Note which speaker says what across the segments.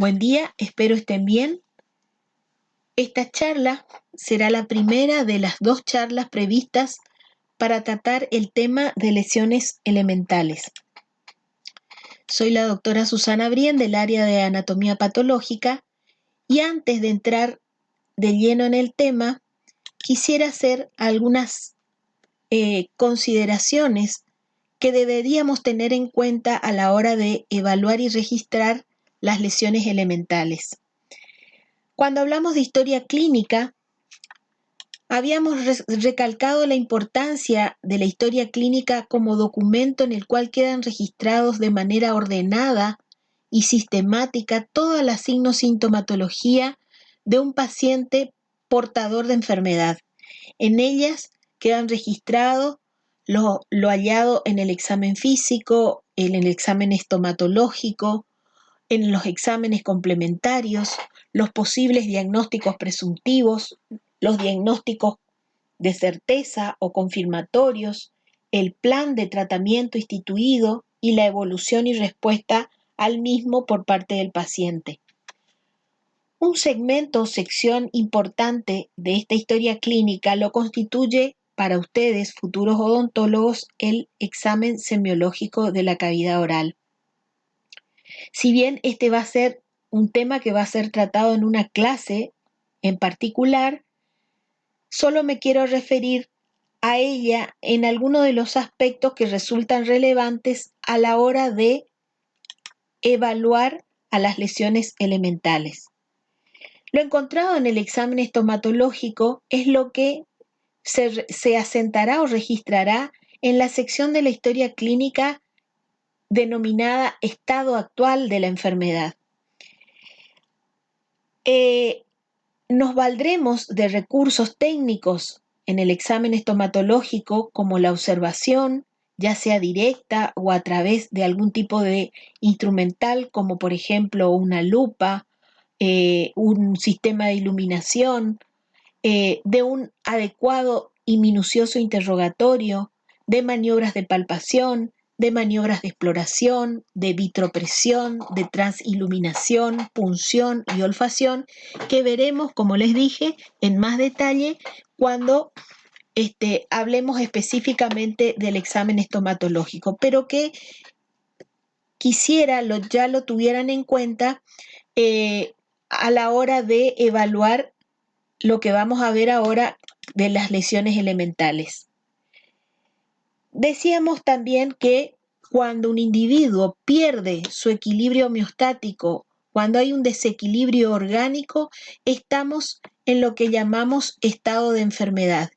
Speaker 1: Buen día, espero estén bien. Esta charla será la primera de las 2 charlas previstas para tratar el tema de lesiones elementales. Soy la doctora Susana Brien del área de anatomía patológica y antes de entrar de lleno en el tema, quisiera hacer algunas consideraciones que deberíamos tener en cuenta a la hora de evaluar y registrar las lesiones elementales. Cuando hablamos de historia clínica, habíamos recalcado la importancia de la historia clínica como documento en el cual quedan registrados de manera ordenada y sistemática toda la signo-sintomatología de un paciente portador de enfermedad. En ellas quedan registrados lo hallado en el examen físico, en el examen estomatológico, en los exámenes complementarios, los posibles diagnósticos presuntivos, los diagnósticos de certeza o confirmatorios, el plan de tratamiento instituido y la evolución y respuesta al mismo por parte del paciente. Un segmento o sección importante de esta historia clínica lo constituye para ustedes, futuros odontólogos, el examen semiológico de la cavidad oral. Si bien este va a ser un tema que va a ser tratado en una clase en particular, solo me quiero referir a ella en algunos de los aspectos que resultan relevantes a la hora de evaluar a las lesiones elementales. Lo encontrado en el examen estomatológico es lo que se asentará o registrará en la sección de la historia clínica denominada estado actual de la enfermedad. Nos valdremos de recursos técnicos en el examen estomatológico como la observación, ya sea directa o a través de algún tipo de instrumental, como por ejemplo una lupa, un sistema de iluminación, de un adecuado y minucioso interrogatorio, de maniobras de palpación, de maniobras de exploración, de vitropresión, de transiluminación, punción y olfacción, que veremos, como les dije, en más detalle cuando hablemos específicamente del examen estomatológico, pero que quisiera ya lo tuvieran en cuenta a la hora de evaluar lo que vamos a ver ahora de las lesiones elementales. Decíamos también que cuando un individuo pierde su equilibrio homeostático, cuando hay un desequilibrio orgánico, estamos en lo que llamamos estado de enfermedad.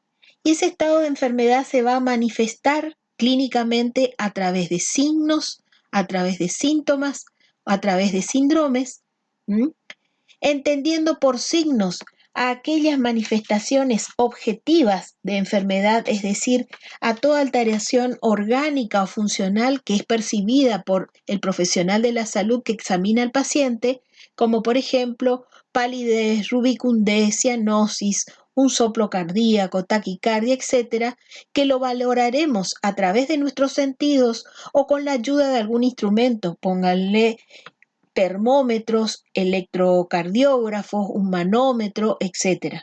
Speaker 1: Y ese estado de enfermedad se va a manifestar clínicamente a través de signos, a través de síntomas, a través de síndromes, entendiendo por signos a aquellas manifestaciones objetivas de enfermedad, es decir, a toda alteración orgánica o funcional que es percibida por el profesional de la salud que examina al paciente, como por ejemplo palidez, rubicundez, cianosis, un soplo cardíaco, taquicardia, etcétera, que lo valoraremos a través de nuestros sentidos o con la ayuda de algún instrumento, pónganle termómetros, electrocardiógrafos, un manómetro, etc.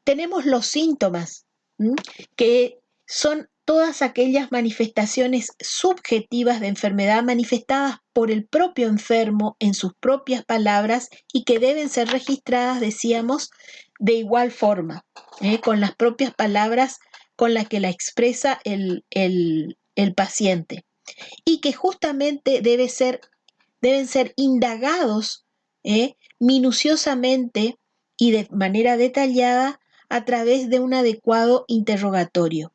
Speaker 1: Tenemos los síntomas, que son todas aquellas manifestaciones subjetivas de enfermedad manifestadas por el propio enfermo en sus propias palabras y que deben ser registradas, decíamos, de igual forma, con las propias palabras con las que la expresa el paciente, y que justamente deben ser indagados minuciosamente y de manera detallada a través de un adecuado interrogatorio.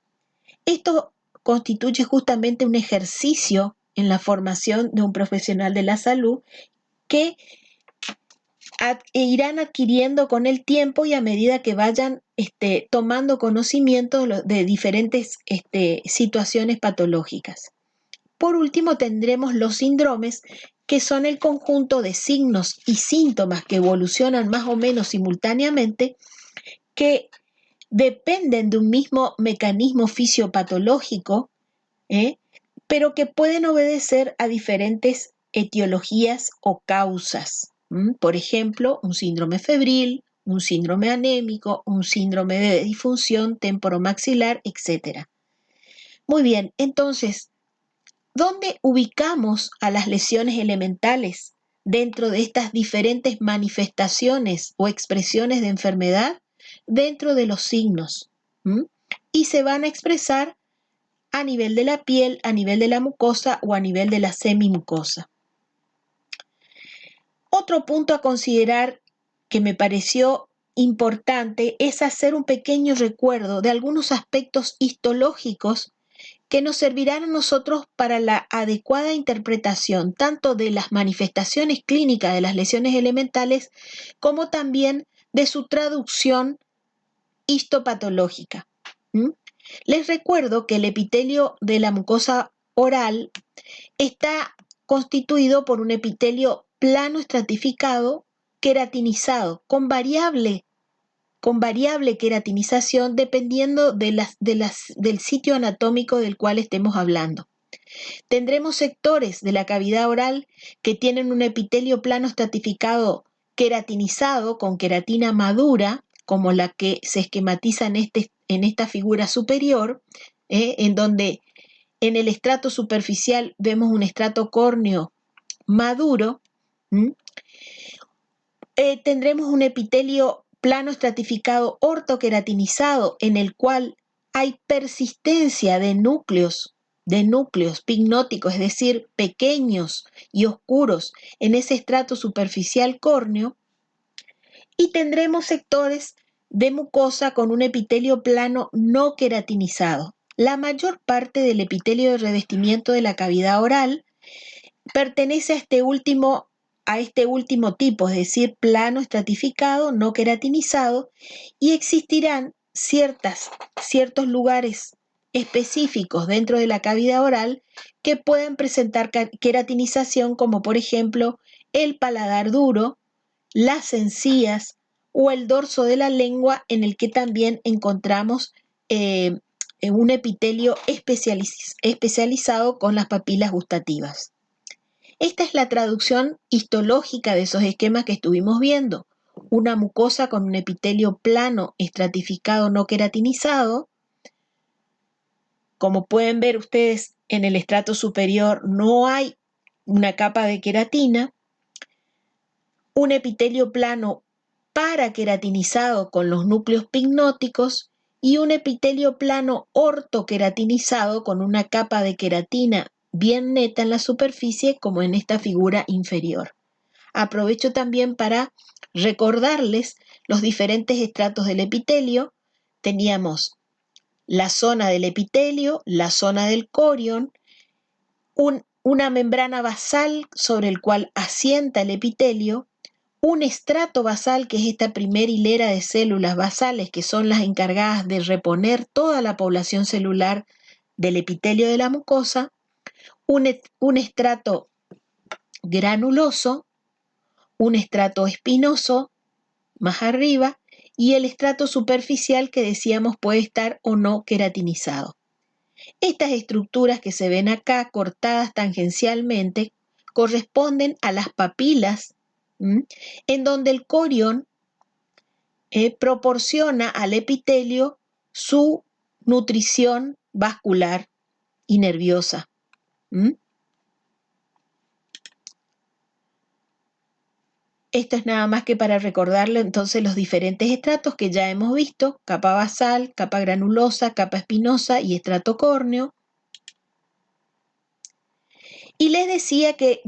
Speaker 1: Esto constituye justamente un ejercicio en la formación de un profesional de la salud que irán adquiriendo con el tiempo y a medida que vayan tomando conocimiento de diferentes situaciones patológicas. Por último, tendremos los síndromes, que son el conjunto de signos y síntomas que evolucionan más o menos simultáneamente, que dependen de un mismo mecanismo fisiopatológico, pero que pueden obedecer a diferentes etiologías o causas. Por ejemplo, un síndrome febril, un síndrome anémico, un síndrome de disfunción temporomaxilar, etc. Muy bien, entonces, ¿dónde ubicamos a las lesiones elementales dentro de estas diferentes manifestaciones o expresiones de enfermedad? Dentro de los signos. Y se van a expresar a nivel de la piel, a nivel de la mucosa o a nivel de la semimucosa. Otro punto a considerar que me pareció importante es hacer un pequeño recuerdo de algunos aspectos histológicos que nos servirán a nosotros para la adecuada interpretación tanto de las manifestaciones clínicas de las lesiones elementales como también de su traducción histopatológica. Les recuerdo que el epitelio de la mucosa oral está constituido por un epitelio plano estratificado, queratinizado, con variable queratinización dependiendo del sitio anatómico del cual estemos hablando. Tendremos sectores de la cavidad oral que tienen un epitelio plano estratificado queratinizado con queratina madura, como la que se esquematiza en esta figura superior, en donde en el estrato superficial vemos un estrato córneo maduro. Tendremos un epitelio plano estratificado ortoqueratinizado en el cual hay persistencia de núcleos pignóticos, es decir, pequeños y oscuros en ese estrato superficial córneo, y tendremos sectores de mucosa con un epitelio plano no queratinizado. La mayor parte del epitelio de revestimiento de la cavidad oral pertenece a este último tipo, es decir, plano estratificado, no queratinizado, y existirán ciertos lugares específicos dentro de la cavidad oral que pueden presentar queratinización, como por ejemplo el paladar duro, las encías o el dorso de la lengua, en el que también encontramos un epitelio especializado con las papilas gustativas. Esta es la traducción histológica de esos esquemas que estuvimos viendo. Una mucosa con un epitelio plano, estratificado, no queratinizado. Como pueden ver ustedes, en el estrato superior no hay una capa de queratina. Un epitelio plano paraqueratinizado con los núcleos pignóticos y un epitelio plano ortoqueratinizado con una capa de queratina bien neta en la superficie, como en esta figura inferior. Aprovecho también para recordarles los diferentes estratos del epitelio. Teníamos la zona del epitelio, la zona del corion, una membrana basal sobre el cual asienta el epitelio, un estrato basal, que es esta primera hilera de células basales que son las encargadas de reponer toda la población celular del epitelio de la mucosa, un estrato granuloso, un estrato espinoso más arriba y el estrato superficial, que decíamos puede estar o no queratinizado. Estas estructuras que se ven acá cortadas tangencialmente corresponden a las papilas, en donde el corion proporciona al epitelio su nutrición vascular y nerviosa. Esto es nada más que para recordarle entonces los diferentes estratos que ya hemos visto: capa basal, capa granulosa, capa espinosa y estrato córneo. Y les decía que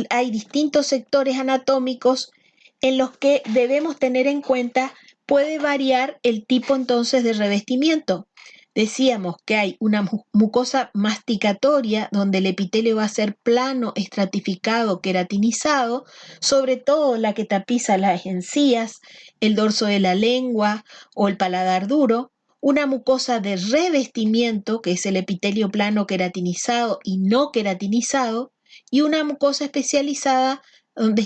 Speaker 1: hay distintos sectores anatómicos en los que debemos tener en cuenta, puede variar el tipo entonces de revestimiento. Decíamos que hay una mucosa masticatoria, donde el epitelio va a ser plano, estratificado, queratinizado, sobre todo la que tapiza las encías, el dorso de la lengua o el paladar duro. Una mucosa de revestimiento, que es el epitelio plano queratinizado y no queratinizado, y una mucosa especializada donde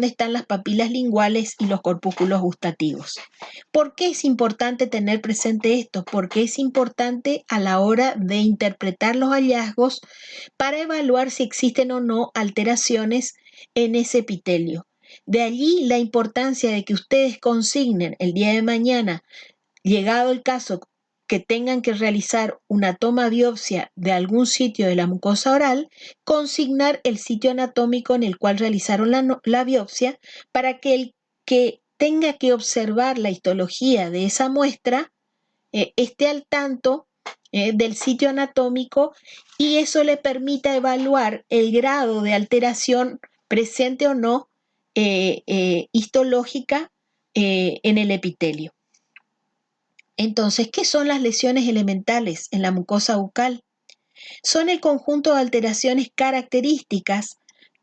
Speaker 1: están las papilas linguales y los corpúsculos gustativos. ¿Por qué es importante tener presente esto? Porque es importante a la hora de interpretar los hallazgos para evaluar si existen o no alteraciones en ese epitelio. De allí la importancia de que ustedes consignen el día de mañana, llegado el caso, que tengan que realizar una toma biopsia de algún sitio de la mucosa oral, consignar el sitio anatómico en el cual realizaron la biopsia para que el que tenga que observar la histología de esa muestra esté al tanto del sitio anatómico y eso le permita evaluar el grado de alteración presente o no histológica en el epitelio. Entonces, ¿qué son las lesiones elementales en la mucosa bucal? Son el conjunto de alteraciones características,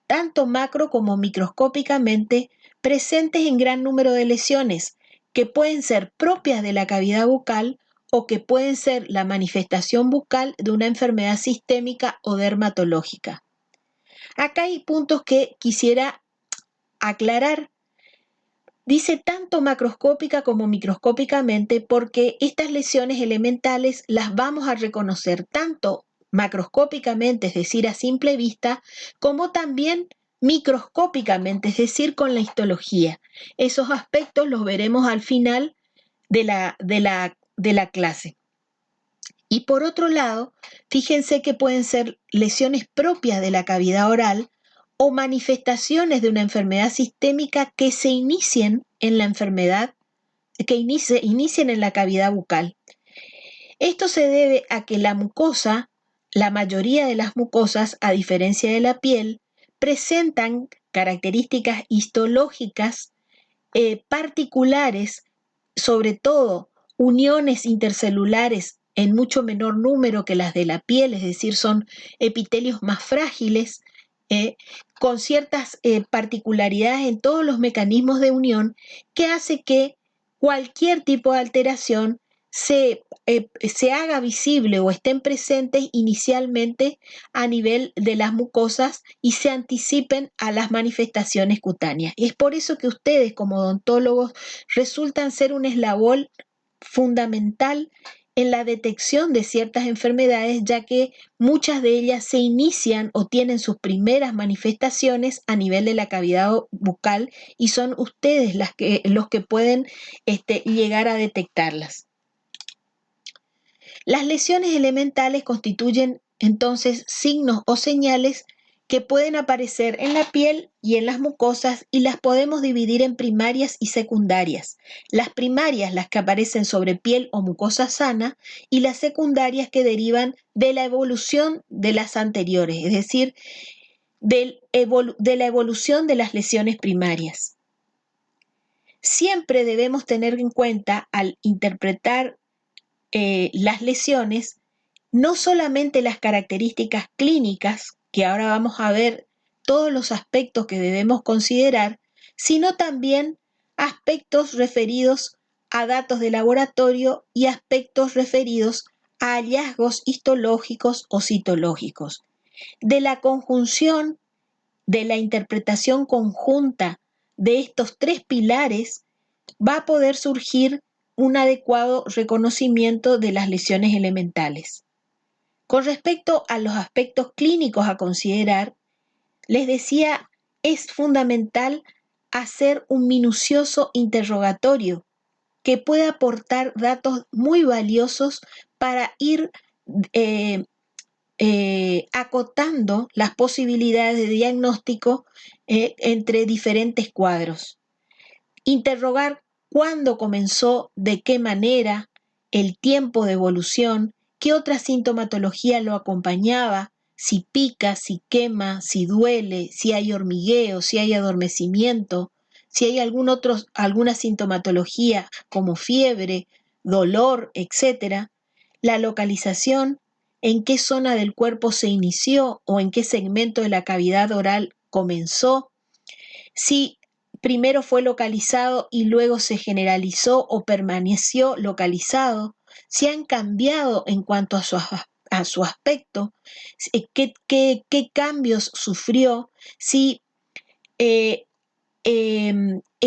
Speaker 1: tanto macro como microscópicamente, presentes en gran número de lesiones, que pueden ser propias de la cavidad bucal o que pueden ser la manifestación bucal de una enfermedad sistémica o dermatológica. Acá hay puntos que quisiera aclarar. Dice tanto macroscópica como microscópicamente porque estas lesiones elementales las vamos a reconocer tanto macroscópicamente, es decir, a simple vista, como también microscópicamente, es decir, con la histología. Esos aspectos los veremos al final de la clase. Y por otro lado, fíjense que pueden ser lesiones propias de la cavidad oral o manifestaciones de una enfermedad sistémica que se inicien en la enfermedad, que inicien en la cavidad bucal. Esto se debe a que la mucosa, la mayoría de las mucosas, a diferencia de la piel, presentan características histológicas particulares, sobre todo uniones intercelulares en mucho menor número que las de la piel, es decir, son epitelios más frágiles, con ciertas particularidades en todos los mecanismos de unión que hace que cualquier tipo de alteración se haga visible o estén presentes inicialmente a nivel de las mucosas y se anticipen a las manifestaciones cutáneas. Y es por eso que ustedes como odontólogos resultan ser un eslabón fundamental en la detección de ciertas enfermedades, ya que muchas de ellas se inician o tienen sus primeras manifestaciones a nivel de la cavidad bucal y son ustedes los que pueden llegar a detectarlas. Las lesiones elementales constituyen entonces signos o señales que pueden aparecer en la piel y en las mucosas y las podemos dividir en primarias y secundarias. Las primarias, las que aparecen sobre piel o mucosa sana, y las secundarias que derivan de la evolución de las anteriores, es decir, de la evolución de las lesiones primarias. Siempre debemos tener en cuenta al interpretar las lesiones no solamente las características clínicas, que ahora vamos a ver todos los aspectos que debemos considerar, sino también aspectos referidos a datos de laboratorio y aspectos referidos a hallazgos histológicos o citológicos. De la conjunción, de la interpretación conjunta de estos tres pilares, va a poder surgir un adecuado reconocimiento de las lesiones elementales. Con respecto a los aspectos clínicos a considerar, les decía, es fundamental hacer un minucioso interrogatorio que pueda aportar datos muy valiosos para ir acotando las posibilidades de diagnóstico entre diferentes cuadros. Interrogar cuándo comenzó, de qué manera, el tiempo de evolución, qué otra sintomatología lo acompañaba, si pica, si quema, si duele, si hay hormigueo, si hay adormecimiento, si hay alguna sintomatología como fiebre, dolor, etc. La localización, en qué zona del cuerpo se inició o en qué segmento de la cavidad oral comenzó, si primero fue localizado y luego se generalizó o permaneció localizado, si han cambiado en cuanto a su aspecto, qué cambios sufrió, si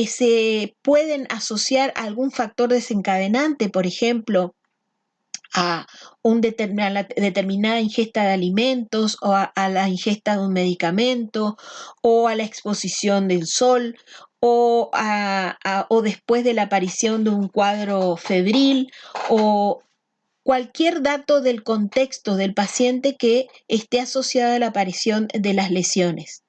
Speaker 1: se pueden asociar a algún factor desencadenante, por ejemplo, a la determinada ingesta de alimentos o a la ingesta de un medicamento o a la exposición del sol o después de la aparición de un cuadro febril o cualquier dato del contexto del paciente que esté asociado a la aparición de las lesiones.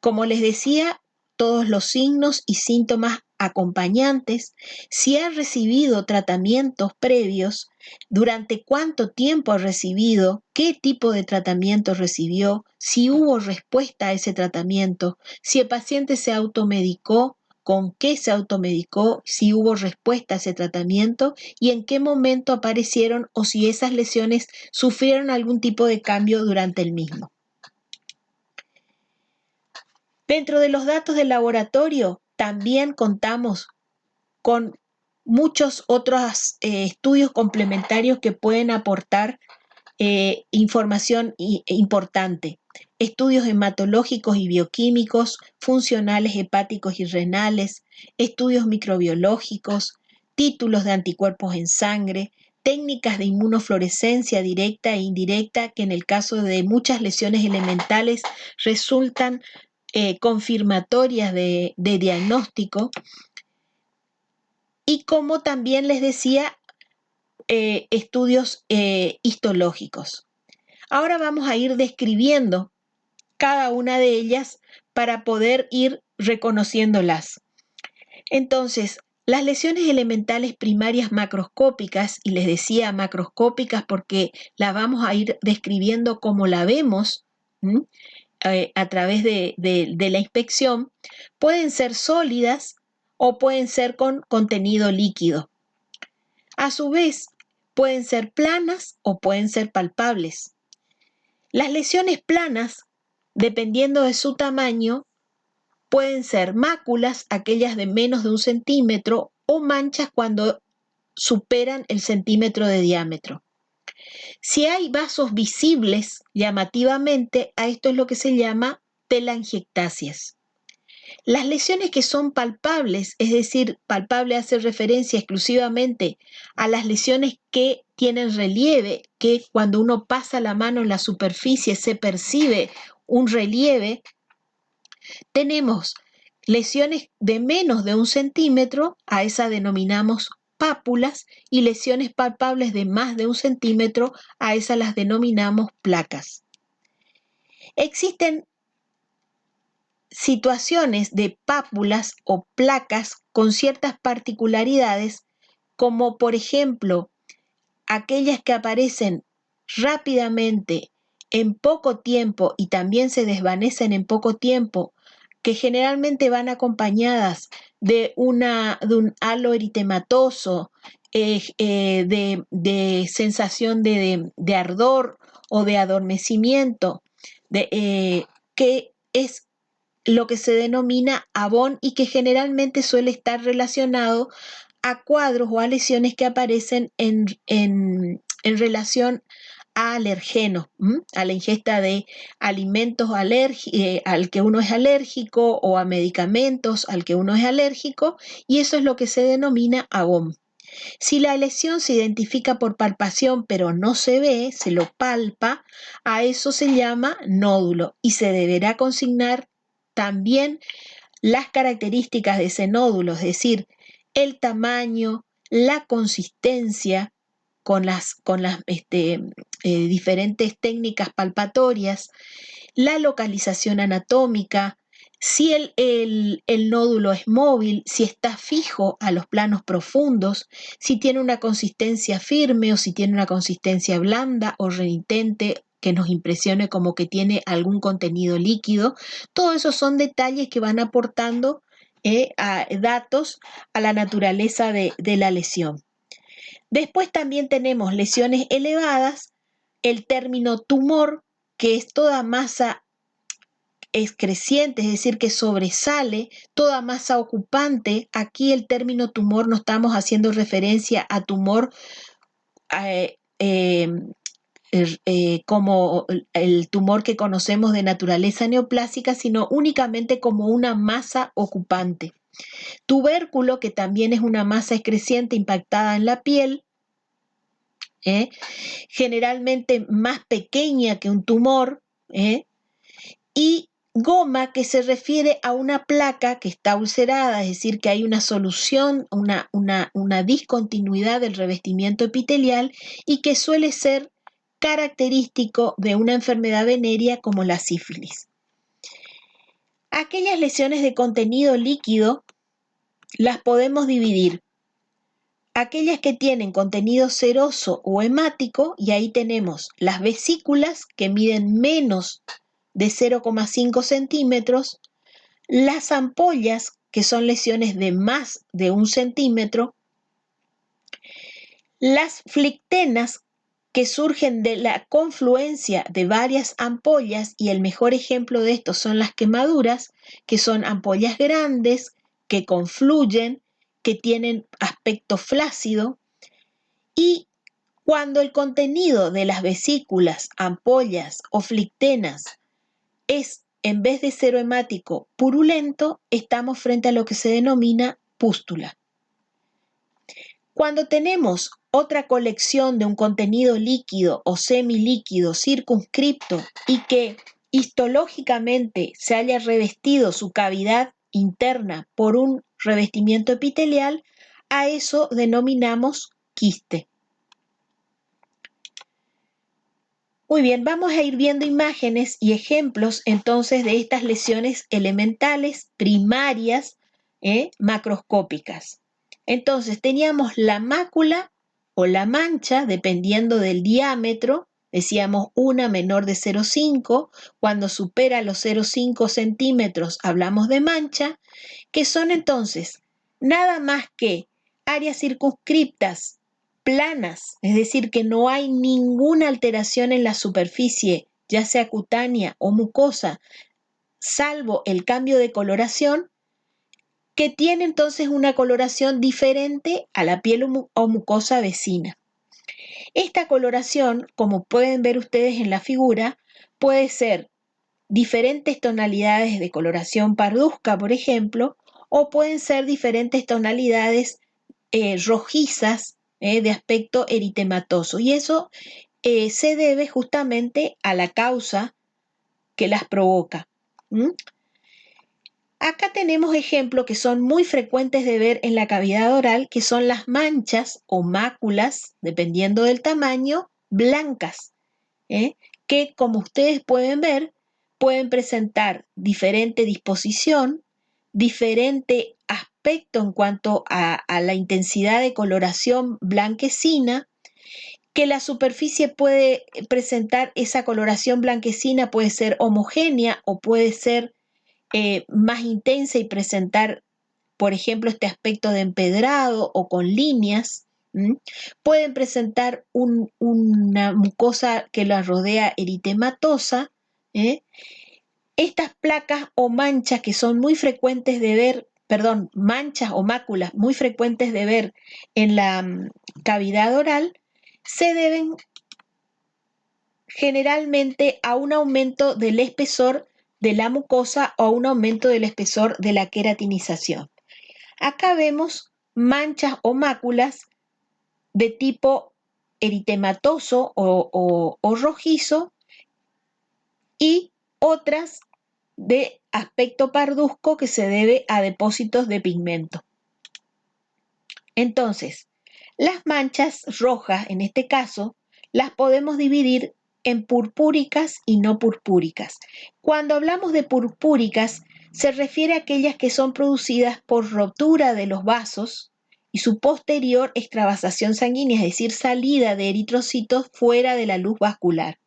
Speaker 1: Como les decía, todos los signos y síntomas acompañantes, si ha recibido tratamientos previos, durante cuánto tiempo ha recibido, qué tipo de tratamiento recibió, si hubo respuesta a ese tratamiento, si el paciente se automedicó, con qué se automedicó, si hubo respuesta a ese tratamiento y en qué momento aparecieron o si esas lesiones sufrieron algún tipo de cambio durante el mismo. Dentro de los datos del laboratorio también contamos con muchos otros estudios complementarios que pueden aportar información importante. Estudios hematológicos y bioquímicos, funcionales hepáticos y renales, estudios microbiológicos, títulos de anticuerpos en sangre, técnicas de inmunofluorescencia directa e indirecta que en el caso de muchas lesiones elementales resultan confirmatorias de diagnóstico, y como también les decía, estudios histológicos. Ahora vamos a ir describiendo cada una de ellas para poder ir reconociéndolas. Entonces, las lesiones elementales primarias macroscópicas, y les decía macroscópicas porque las vamos a ir describiendo como la vemos, a través de la inspección, pueden ser sólidas o pueden ser con contenido líquido. A su vez, pueden ser planas o pueden ser palpables. Las lesiones planas, dependiendo de su tamaño, pueden ser máculas, aquellas de menos de 1 centímetro, o manchas cuando superan el centímetro de diámetro. Si hay vasos visibles llamativamente, a esto es lo que se llama telangiectasias. Las lesiones que son palpables, es decir, palpable hace referencia exclusivamente a las lesiones que tienen relieve, que cuando uno pasa la mano en la superficie se percibe un relieve. Tenemos lesiones de menos de 1 centímetro, a esa denominamos pápulas, y lesiones palpables de más de 1 centímetro, a esas las denominamos placas. Existen situaciones de pápulas o placas con ciertas particularidades, como por ejemplo aquellas que aparecen rápidamente en poco tiempo y también se desvanecen en poco tiempo, que generalmente van acompañadas de un halo eritematoso, de sensación de ardor o de adormecimiento, que es lo que se denomina ABON y que generalmente suele estar relacionado a cuadros o a lesiones que aparecen en relación a alergenos, a la ingesta de alimentos al que uno es alérgico o a medicamentos al que uno es alérgico, y eso es lo que se denomina ABON. Si la lesión se identifica por palpación pero no se ve, se lo palpa, a eso se llama nódulo y se deberá consignar también las características de ese nódulo, es decir, el tamaño, la consistencia con las diferentes técnicas palpatorias, la localización anatómica, si el nódulo es móvil, si está fijo a los planos profundos, si tiene una consistencia firme o si tiene una consistencia blanda o renitente que nos impresione como que tiene algún contenido líquido. Todos esos son detalles que van aportando datos a la naturaleza de la lesión. Después también tenemos lesiones elevadas, el término tumor, que es toda masa excreciente, es decir, que sobresale, toda masa ocupante. Aquí el término tumor no estamos haciendo referencia a tumor como el tumor que conocemos de naturaleza neoplásica, sino únicamente como una masa ocupante. Tubérculo, que también es una masa excreciente impactada en la piel, generalmente más pequeña que un tumor, y goma, que se refiere a una placa que está ulcerada, es decir, que hay una solución, una discontinuidad del revestimiento epitelial y que suele ser característico de una enfermedad venérea como la sífilis. Aquellas lesiones de contenido líquido las podemos dividir. Aquellas que tienen contenido seroso o hemático, y ahí tenemos las vesículas que miden menos de 0,5 centímetros, las ampollas, que son lesiones de más de 1 centímetro, las flictenas, que surgen de la confluencia de varias ampollas, y el mejor ejemplo de esto son las quemaduras, que son ampollas grandes, que confluyen, que tienen aspecto flácido, y cuando el contenido de las vesículas, ampollas o flictenas es, en vez de serohemático, purulento, estamos frente a lo que se denomina pústula. Cuando tenemos otra colección de un contenido líquido o semilíquido circunscripto y que histológicamente se haya revestido su cavidad interna por un revestimiento epitelial, a eso denominamos quiste. Muy bien, vamos a ir viendo imágenes y ejemplos entonces de estas lesiones elementales primarias, macroscópicas. Entonces teníamos la mácula o la mancha, dependiendo del diámetro, decíamos una menor de 0,5, cuando supera los 0,5 centímetros hablamos de mancha, que son entonces nada más que áreas circunscriptas planas, es decir, que no hay ninguna alteración en la superficie, ya sea cutánea o mucosa, salvo el cambio de coloración, que tiene entonces una coloración diferente a la piel o mucosa vecina. Esta coloración, como pueden ver ustedes en la figura, puede ser diferentes tonalidades de coloración parduzca, por ejemplo, o pueden ser diferentes tonalidades rojizas, de aspecto eritematoso, y eso se debe justamente a la causa que las provoca. Acá tenemos ejemplos que son muy frecuentes de ver en la cavidad oral, que son las manchas o máculas, dependiendo del tamaño, blancas, que, como ustedes pueden ver, pueden presentar diferente disposición, diferente aspecto en cuanto a la intensidad de coloración blanquecina, que la superficie puede presentar esa coloración blanquecina, puede ser homogénea o puede ser más intensa y presentar, por ejemplo, este aspecto de empedrado o con líneas. Pueden presentar una mucosa que la rodea eritematosa. Estas placas o manchas que son muy frecuentes de ver, manchas o máculas muy frecuentes de ver en la cavidad oral, se deben generalmente a un aumento del espesor de la mucosa o a un aumento del espesor de la queratinización. Acá vemos manchas o máculas de tipo eritematoso o rojizo, y otras de aspecto parduzco que se debe a depósitos de pigmento. Entonces, las manchas rojas, en este caso, las podemos dividir en purpúricas y no purpúricas. Cuando hablamos de purpúricas, se refiere a aquellas que son producidas por rotura de los vasos y su posterior extravasación sanguínea, es decir, salida de eritrocitos fuera de la luz vascular,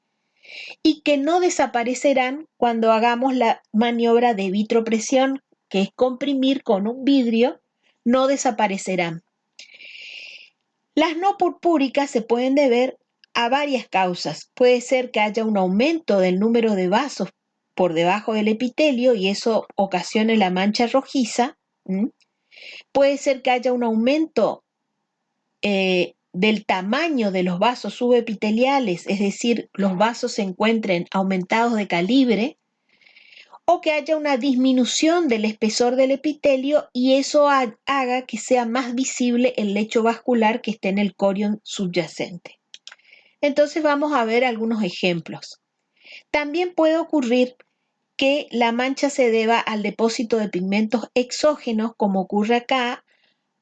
Speaker 1: y que no desaparecerán cuando hagamos la maniobra de vitropresión, que es comprimir con un vidrio, no desaparecerán. Las no purpúricas se pueden deber a varias causas. Puede ser que haya un aumento del número de vasos por debajo del epitelio y eso ocasione la mancha rojiza. Puede ser que haya un aumento del tamaño de los vasos subepiteliales, es decir, los vasos se encuentren aumentados de calibre, o que haya una disminución del espesor del epitelio y eso haga que sea más visible el lecho vascular que esté en el corion subyacente. Entonces vamos a ver algunos ejemplos. También puede ocurrir que la mancha se deba al depósito de pigmentos exógenos, como ocurre acá,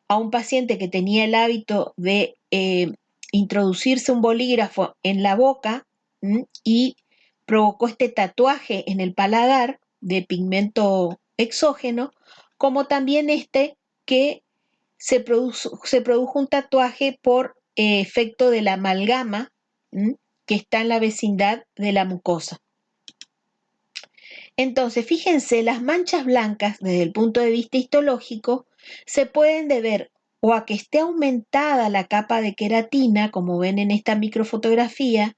Speaker 1: a un paciente que tenía el hábito de introducirse un bolígrafo en la boca y provocó este tatuaje en el paladar de pigmento exógeno, como también que se produjo un tatuaje por efecto de la amalgama que está en la vecindad de la mucosa. Entonces, fíjense, las manchas blancas, desde el punto de vista histológico, se pueden deber o a que esté aumentada la capa de queratina, como ven en esta microfotografía,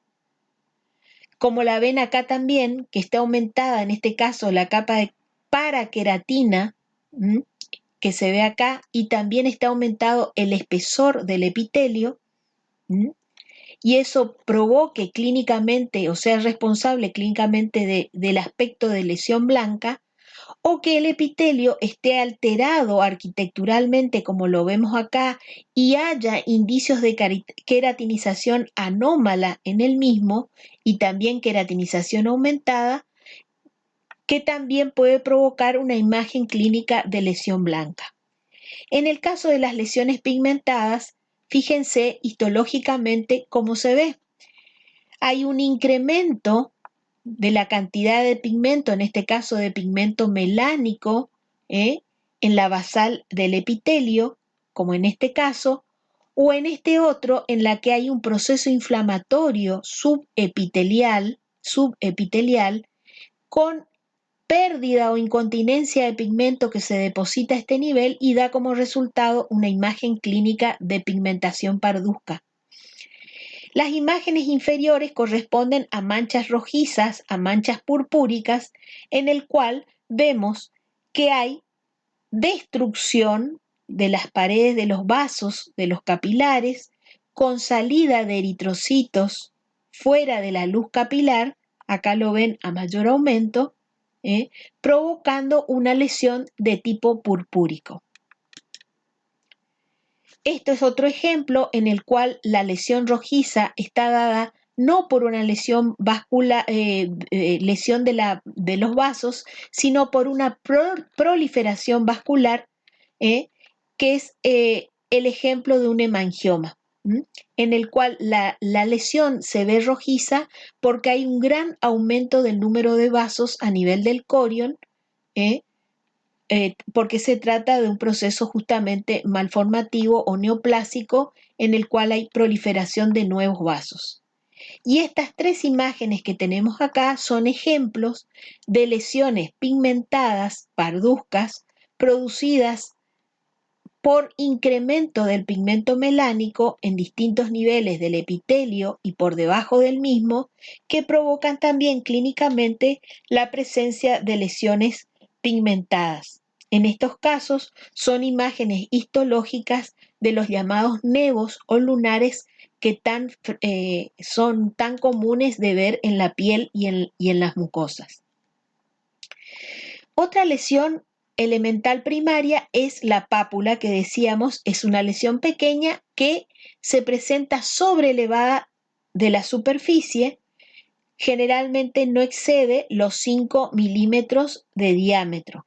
Speaker 1: como la ven acá también, que está aumentada, en este caso, la capa de paraqueratina, que se ve acá, y también está aumentado el espesor del epitelio, y eso provoque clínicamente, o sea, responsable clínicamente del aspecto de lesión blanca, o que el epitelio esté alterado arquitecturalmente, como lo vemos acá, y haya indicios de queratinización anómala en el mismo y también queratinización aumentada, que también puede provocar una imagen clínica de lesión blanca. En el caso de las lesiones pigmentadas, fíjense histológicamente cómo se ve. Hay un incremento de la cantidad de pigmento, en este caso de pigmento melánico, en la basal del epitelio, como en este caso, o en este otro en la que hay un proceso inflamatorio subepitelial con pérdida o incontinencia de pigmento que se deposita a este nivel y da como resultado una imagen clínica de pigmentación parduzca. Las imágenes inferiores corresponden a manchas rojizas, a manchas purpúricas, en el cual vemos que hay destrucción de las paredes de los vasos, de los capilares, con salida de eritrocitos fuera de la luz capilar, acá lo ven a mayor aumento, provocando una lesión de tipo purpúrico. Esto es otro ejemplo en el cual la lesión rojiza está dada no por una lesión vascular, lesión de los vasos, sino por una proliferación vascular, que es el ejemplo de un hemangioma, en el cual la lesión se ve rojiza porque hay un gran aumento del número de vasos a nivel del corion, porque se trata de un proceso justamente malformativo o neoplásico en el cual hay proliferación de nuevos vasos. Y estas tres imágenes que tenemos acá son ejemplos de lesiones pigmentadas, parduzcas, producidas por incremento del pigmento melánico en distintos niveles del epitelio y por debajo del mismo, que provocan también clínicamente la presencia de lesiones pigmentadas. En estos casos son imágenes histológicas de los llamados nevos o lunares que son tan comunes de ver en la piel y en las mucosas. Otra lesión elemental primaria es la pápula, que decíamos es una lesión pequeña que se presenta sobrelevada de la superficie, generalmente no excede los 5 milímetros de diámetro.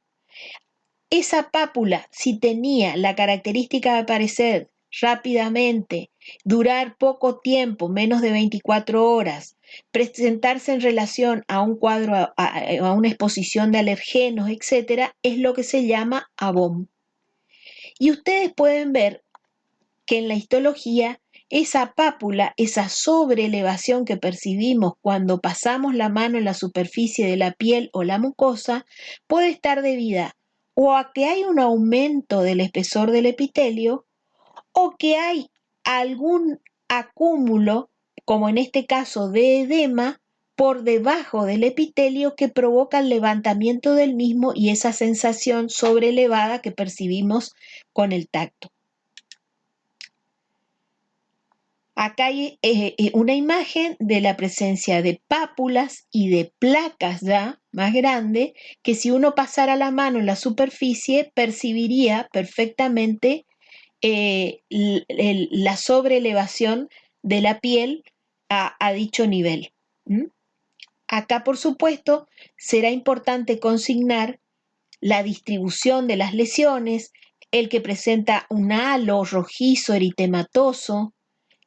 Speaker 1: Esa pápula, si tenía la característica de aparecer rápidamente, durar poco tiempo, menos de 24 horas, presentarse en relación a un cuadro, a una exposición de alergenos, etc., es lo que se llama ABOM. Y ustedes pueden ver que en la histología esa pápula, esa sobreelevación que percibimos cuando pasamos la mano en la superficie de la piel o la mucosa, puede estar debida o a que hay un aumento del espesor del epitelio o que hay algún acúmulo, como en este caso de edema, por debajo del epitelio que provoca el levantamiento del mismo y esa sensación sobrelevada que percibimos con el tacto. Acá hay una imagen de la presencia de pápulas y de placas ya más grandes que si uno pasara la mano en la superficie percibiría perfectamente la sobreelevación de la piel a dicho nivel. ¿Mm? Acá, por supuesto, será importante consignar la distribución de las lesiones, el que presenta un halo rojizo eritematoso,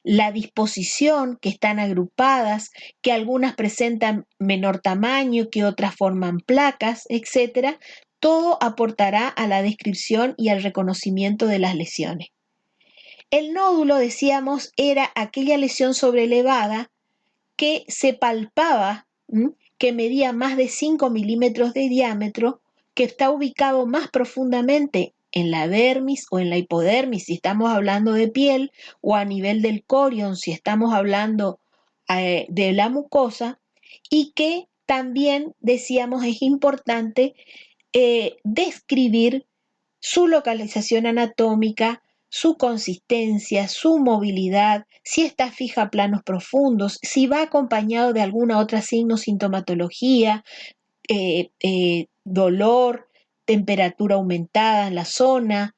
Speaker 1: la disposición, que están agrupadas, que algunas presentan menor tamaño, que otras forman placas, etc. Todo aportará a la descripción y al reconocimiento de las lesiones. El nódulo, decíamos, era aquella lesión sobrelevada que se palpaba, que medía más de 5 milímetros de diámetro, que está ubicado más profundamente en la dermis o en la hipodermis, si estamos hablando de piel, o a nivel del corion, si estamos hablando de la mucosa, y que también, decíamos, es importante describir su localización anatómica, su consistencia, su movilidad, si está fija a planos profundos, si va acompañado de alguna otra signo, sintomatología, dolor, temperatura aumentada en la zona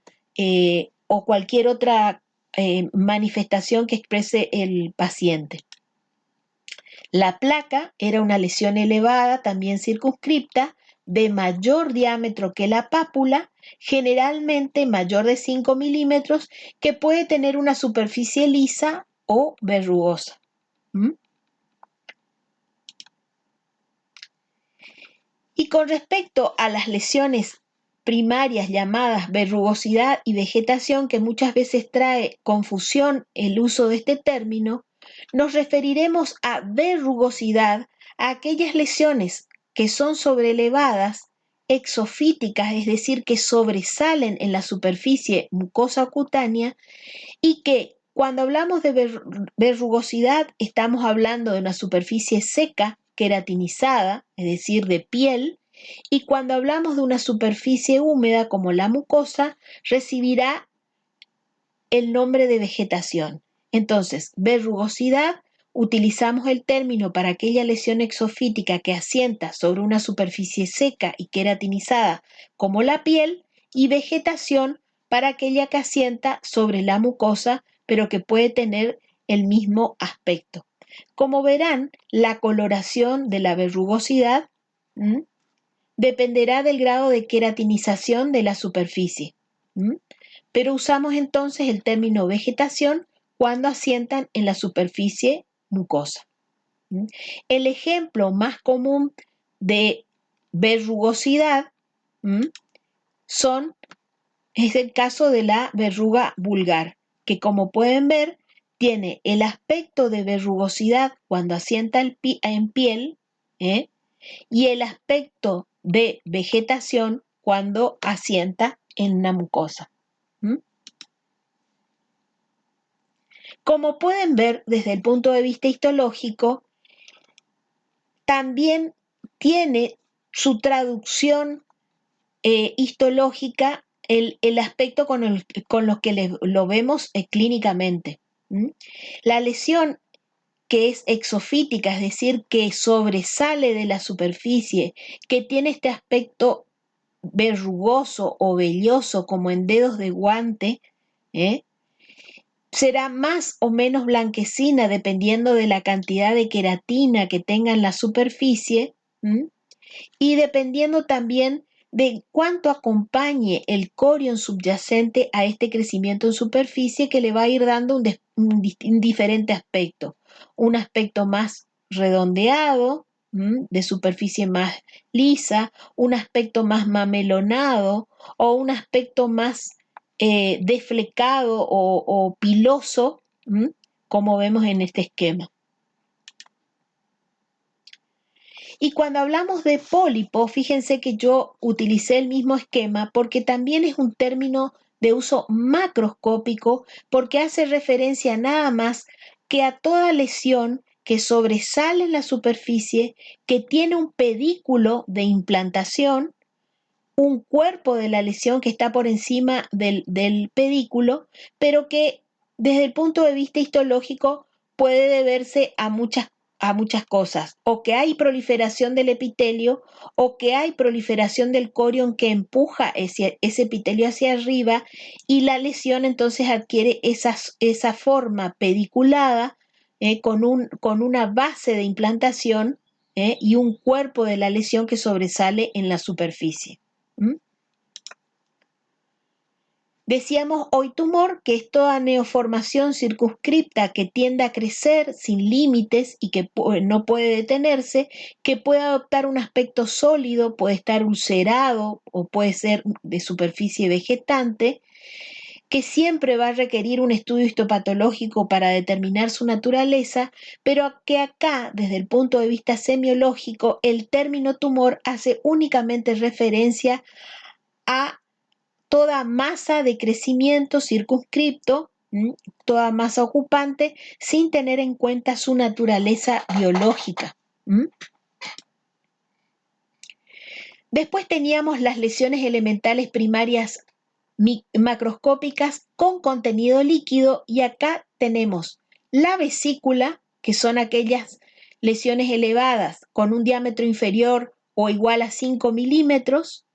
Speaker 1: o cualquier otra manifestación que exprese el paciente. La placa era una lesión elevada, también circunscripta, de mayor diámetro que la pápula, generalmente mayor de 5 milímetros, que puede tener una superficie lisa o verrugosa. Y con respecto a las lesiones primarias llamadas verrugosidad y vegetación, que muchas veces trae confusión el uso de este término, nos referiremos a verrugosidad a aquellas lesiones que son sobrelevadas, exofíticas, es decir, que sobresalen en la superficie mucosa o cutánea, y que cuando hablamos de verrugosidad estamos hablando de una superficie seca, queratinizada, es decir, de piel, y cuando hablamos de una superficie húmeda como la mucosa, recibirá el nombre de vegetación. Entonces, verrugosidad, utilizamos el término para aquella lesión exofítica que asienta sobre una superficie seca y queratinizada como la piel, y vegetación para aquella que asienta sobre la mucosa, pero que puede tener el mismo aspecto. Como verán, la coloración de la verrugosidad dependerá del grado de queratinización de la superficie. Pero usamos entonces el término vegetación cuando asientan en la superficie mucosa. El ejemplo más común de verrugosidad es el caso de la verruga vulgar, que como pueden ver tiene el aspecto de verrugosidad cuando asienta en piel y el aspecto de vegetación cuando asienta en una mucosa. Como pueden ver desde el punto de vista histológico, también tiene su traducción histológica el aspecto con los que lo vemos clínicamente. La lesión que es exofítica, es decir, que sobresale de la superficie, que tiene este aspecto verrugoso o velloso como en dedos de guante, será más o menos blanquecina dependiendo de la cantidad de queratina que tenga en la superficie y dependiendo también de cuánto acompañe el corion subyacente a este crecimiento en superficie, que le va a ir dando un diferente aspecto. Un aspecto más redondeado, de superficie más lisa, un aspecto más mamelonado o un aspecto más desflecado o piloso, como vemos en este esquema. Y cuando hablamos de pólipo, fíjense que yo utilicé el mismo esquema porque también es un término de uso macroscópico, porque hace referencia nada más que a toda lesión que sobresale en la superficie, que tiene un pedículo de implantación, un cuerpo de la lesión que está por encima del pedículo, pero que desde el punto de vista histológico puede deberse a muchas cosas, o que hay proliferación del epitelio, o que hay proliferación del corion que empuja ese epitelio hacia arriba y la lesión entonces adquiere esa forma pediculada con una base de implantación y un cuerpo de la lesión que sobresale en la superficie. ¿Mm? Decíamos hoy tumor, que es toda neoformación circunscripta que tiende a crecer sin límites y que no puede detenerse, que puede adoptar un aspecto sólido, puede estar ulcerado o puede ser de superficie vegetante, que siempre va a requerir un estudio histopatológico para determinar su naturaleza, pero que acá, desde el punto de vista semiológico, el término tumor hace únicamente referencia a toda masa de crecimiento circunscripto, toda masa ocupante, sin tener en cuenta su naturaleza biológica. Después teníamos las lesiones elementales primarias macroscópicas con contenido líquido, y acá tenemos la vesícula, que son aquellas lesiones elevadas con un diámetro inferior o igual a 5 milímetros,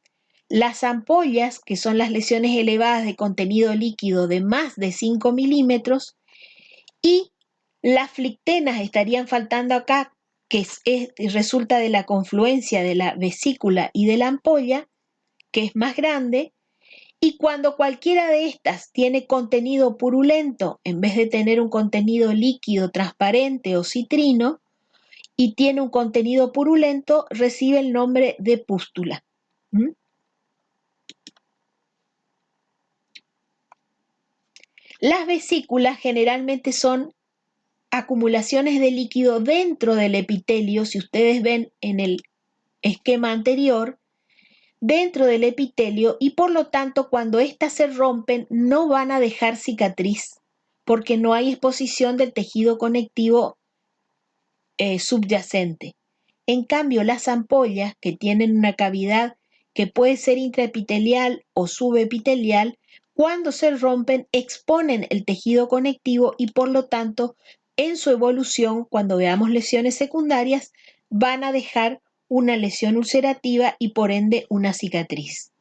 Speaker 1: las ampollas, que son las lesiones elevadas de contenido líquido de más de 5 milímetros, y las flictenas estarían faltando acá, que resulta de la confluencia de la vesícula y de la ampolla, que es más grande, y cuando cualquiera de estas tiene contenido purulento, en vez de tener un contenido líquido, transparente o citrino, y tiene un contenido purulento, recibe el nombre de pústula. Las vesículas generalmente son acumulaciones de líquido dentro del epitelio, si ustedes ven en el esquema anterior, dentro del epitelio, y por lo tanto cuando éstas se rompen no van a dejar cicatriz porque no hay exposición del tejido conectivo subyacente. En cambio, las ampollas, que tienen una cavidad que puede ser intraepitelial o subepitelial, cuando se rompen exponen el tejido conectivo y por lo tanto en su evolución, cuando veamos lesiones secundarias, van a dejar una lesión ulcerativa y por ende una cicatriz.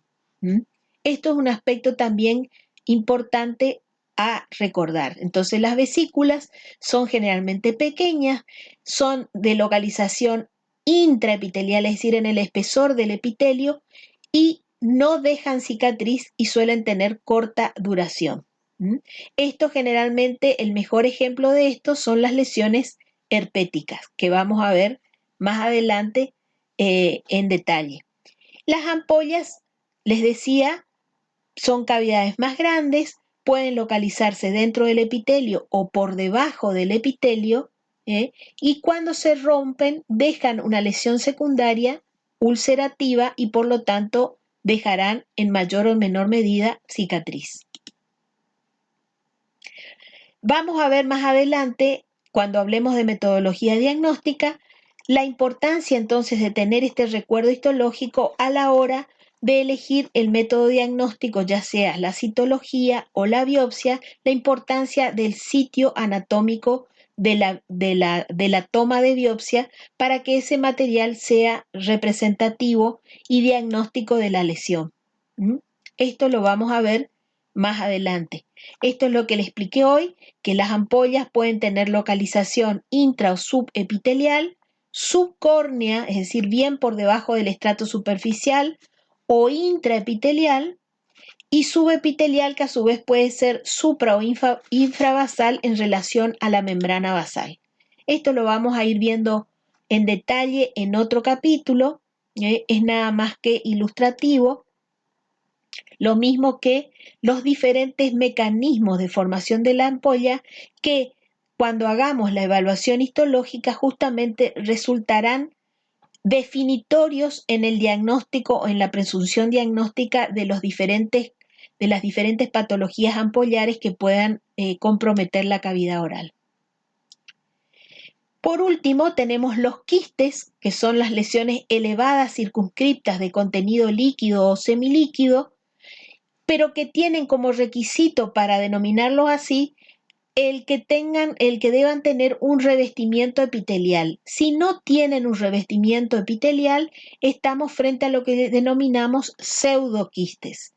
Speaker 1: Esto es un aspecto también importante a recordar. Entonces las vesículas son generalmente pequeñas, son de localización intraepitelial, es decir, en el espesor del epitelio, y no dejan cicatriz y suelen tener corta duración. Esto generalmente, el mejor ejemplo de esto son las lesiones herpéticas, que vamos a ver más adelante en detalle. Las ampollas, les decía, son cavidades más grandes, pueden localizarse dentro del epitelio o por debajo del epitelio, y cuando se rompen dejan una lesión secundaria ulcerativa y por lo tanto dejarán en mayor o menor medida cicatriz. Vamos a ver más adelante, cuando hablemos de metodología diagnóstica, la importancia entonces de tener este recuerdo histológico a la hora de elegir el método diagnóstico, ya sea la citología o la biopsia, la importancia del sitio anatómico de la toma de biopsia para que ese material sea representativo y diagnóstico de la lesión. Esto lo vamos a ver más adelante. Esto es lo que le expliqué hoy, que las ampollas pueden tener localización intra o subepitelial, subcórnea, es decir, bien por debajo del estrato superficial, o intraepitelial, y subepitelial, que a su vez puede ser supra o infravasal en relación a la membrana basal. Esto lo vamos a ir viendo en detalle en otro capítulo, es nada más que ilustrativo. Lo mismo que los diferentes mecanismos de formación de la ampolla que cuando hagamos la evaluación histológica justamente resultarán definitorios en el diagnóstico o en la presunción diagnóstica de las diferentes patologías ampollares que puedan comprometer la cavidad oral. Por último, tenemos los quistes, que son las lesiones elevadas circunscriptas de contenido líquido o semilíquido, pero que tienen como requisito para denominarlos así el que deban tener un revestimiento epitelial. Si no tienen un revestimiento epitelial, estamos frente a lo que denominamos pseudoquistes.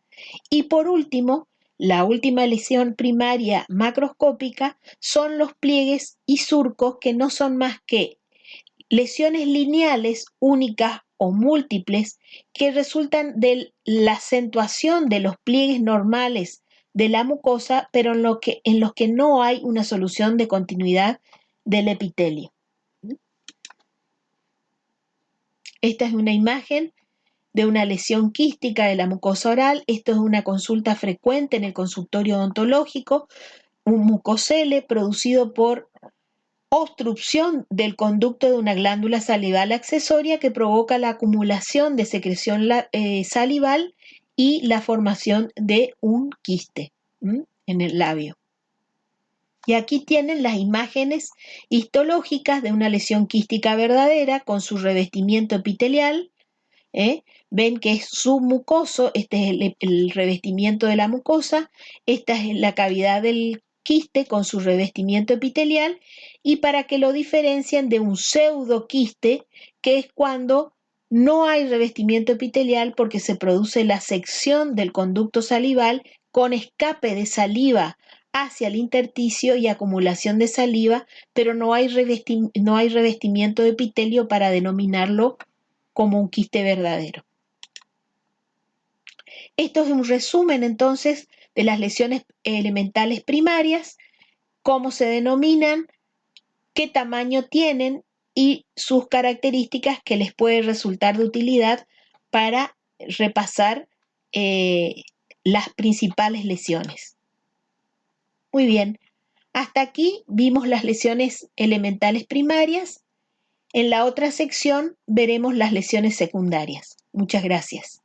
Speaker 1: Y por último, la última lesión primaria macroscópica son los pliegues y surcos, que no son más que lesiones lineales únicas o múltiples que resultan de la acentuación de los pliegues normales de la mucosa, pero en los que no hay una solución de continuidad del epitelio. Esta es una imagen de una lesión quística de la mucosa oral. Esto es una consulta frecuente en el consultorio odontológico, un mucocele producido por obstrucción del conducto de una glándula salival accesoria que provoca la acumulación de secreción salival y la formación de un quiste en el labio. Y aquí tienen las imágenes histológicas de una lesión quística verdadera con su revestimiento epitelial. Ven que es submucoso, este es el revestimiento de la mucosa, esta es la cavidad del quiste con su revestimiento epitelial, y para que lo diferencien de un pseudoquiste, que es cuando no hay revestimiento epitelial porque se produce la sección del conducto salival con escape de saliva hacia el intersticio y acumulación de saliva, pero no hay revestimiento de epitelio para denominarlo como un quiste verdadero. Esto es un resumen entonces de las lesiones elementales primarias, cómo se denominan, qué tamaño tienen y sus características que les puede resultar de utilidad para repasar las principales lesiones. Muy bien, hasta aquí vimos las lesiones elementales primarias. En la otra sección veremos las lesiones secundarias. Muchas gracias.